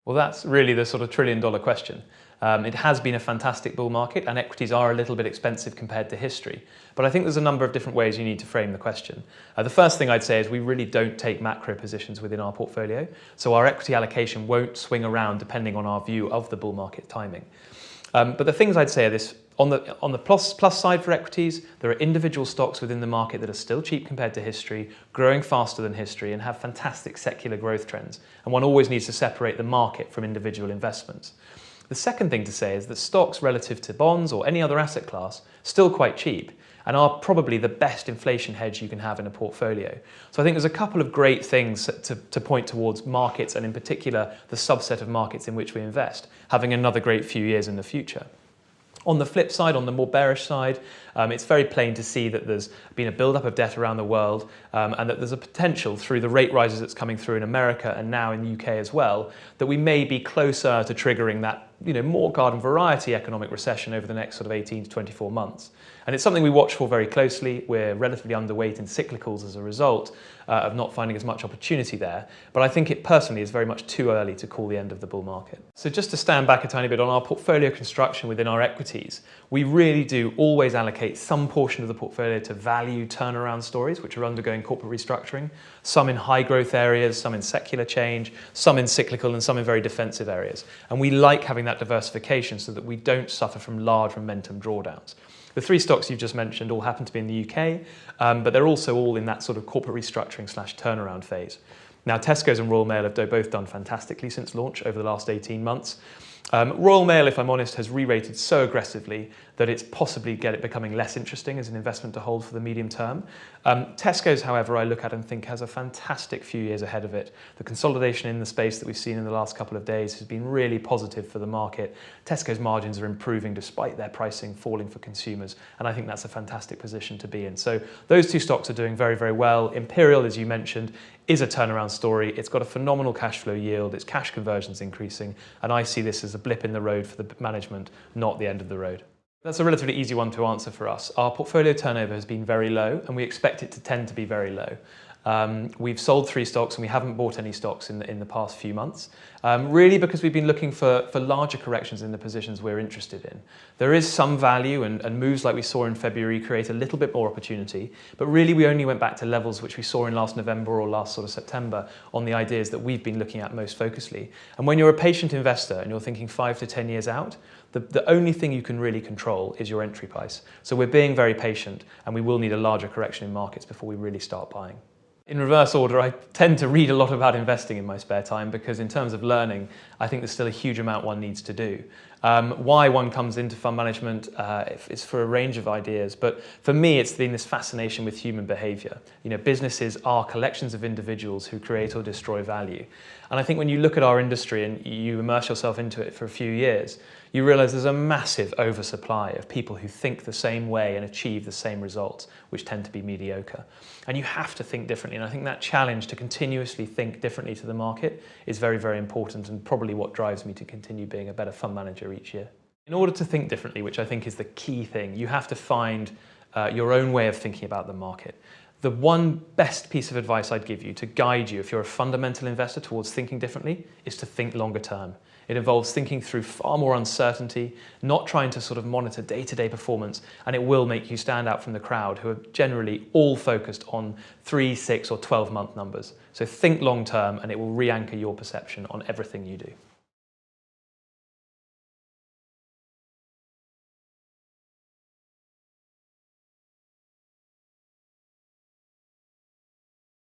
Well, that's really the sort of trillion-dollar question. It has been a fantastic bull market, and equities are a little bit expensive compared to history. But I think there's a number of different ways you need to frame the question. The first thing I'd say is we really don't take macro positions within our portfolio, so our equity allocation won't swing around depending on our view of the bull market timing. But the things I'd say are this. On the plus side for equities, there are individual stocks within the market that are still cheap compared to history, growing faster than history, and have fantastic secular growth trends. And one always needs to separate the market from individual investments. The second thing to say is that stocks relative to bonds or any other asset class still quite cheap and are probably the best inflation hedge you can have in a portfolio. So I think there's a couple of great things to point towards markets, and in particular the subset of markets in which we invest, having another great few years in the future. On the flip side, on the more bearish side, it's very plain to see that there's been a build-up of debt around the world, and that there's a potential through the rate rises that's coming through in America and now in the UK as well, that we may be closer to triggering that more garden variety economic recession over the next sort of 18 to 24 months. And it's something we watch for very closely. We're relatively underweight in cyclicals as a result of not finding as much opportunity there. But I think it personally is very much too early to call the end of the bull market. So just to stand back a tiny bit on our portfolio construction within our equities, we really do always allocate some portion of the portfolio to value turnaround stories, which are undergoing corporate restructuring, some in high growth areas, some in secular change, some in cyclical, and some in very defensive areas. And we like having that diversification so that we don't suffer from large momentum drawdowns. The three stocks you've just mentioned all happen to be in the UK, but they're also all in that sort of corporate restructuring / turnaround phase. Now, Tesco's and Royal Mail have both done fantastically since launch over the last 18 months. Royal Mail, if I'm honest, has re-rated so aggressively that it's possibly becoming less interesting as an investment to hold for the medium term. Tesco's, however, I look at and think has a fantastic few years ahead of it. The consolidation in the space that we've seen in the last couple of days has been really positive for the market. Tesco's margins are improving despite their pricing falling for consumers, and I think that's a fantastic position to be in. So those two stocks are doing very, very well. Imperial, as you mentioned, is a turnaround story. It's got a phenomenal cash flow yield, its cash conversion's increasing, and I see this as a blip in the road for the management, not the end of the road. That's a relatively easy one to answer for us. Our portfolio turnover has been very low, and we expect it to tend to be very low. We've sold 3 stocks and we haven't bought any stocks in the past few months, really because we've been looking for larger corrections in the positions we're interested in. There is some value, and moves like we saw in February create a little bit more opportunity, but really we only went back to levels which we saw in last November or last sort of September on the ideas that we've been looking at most focusedly. And when you're a patient investor and you're thinking 5 to 10 years out, the only thing you can really control is your entry price. So we're being very patient, and we will need a larger correction in markets before we really start buying. In reverse order, I tend to read a lot about investing in my spare time because in terms of learning, I think there's still a huge amount one needs to do. Why one comes into fund management is for a range of ideas, but for me it's been this fascination with human behaviour. Businesses are collections of individuals who create or destroy value. And I think when you look at our industry and you immerse yourself into it for a few years, you realise there's a massive oversupply of people who think the same way and achieve the same results, which tend to be mediocre. And you have to think differently, and I think that challenge to continuously think differently to the market is very, very important, and probably what drives me to continue being a better fund manager each year. In order to think differently, which I think is the key thing, you have to find your own way of thinking about the market. The one best piece of advice I'd give you to guide you if you're a fundamental investor towards thinking differently is to think longer term. It involves thinking through far more uncertainty, not trying to sort of monitor day-to-day performance, and it will make you stand out from the crowd who are generally all focused on 3, 6 or 12-month numbers. So think long term, and it will re-anchor your perception on everything you do.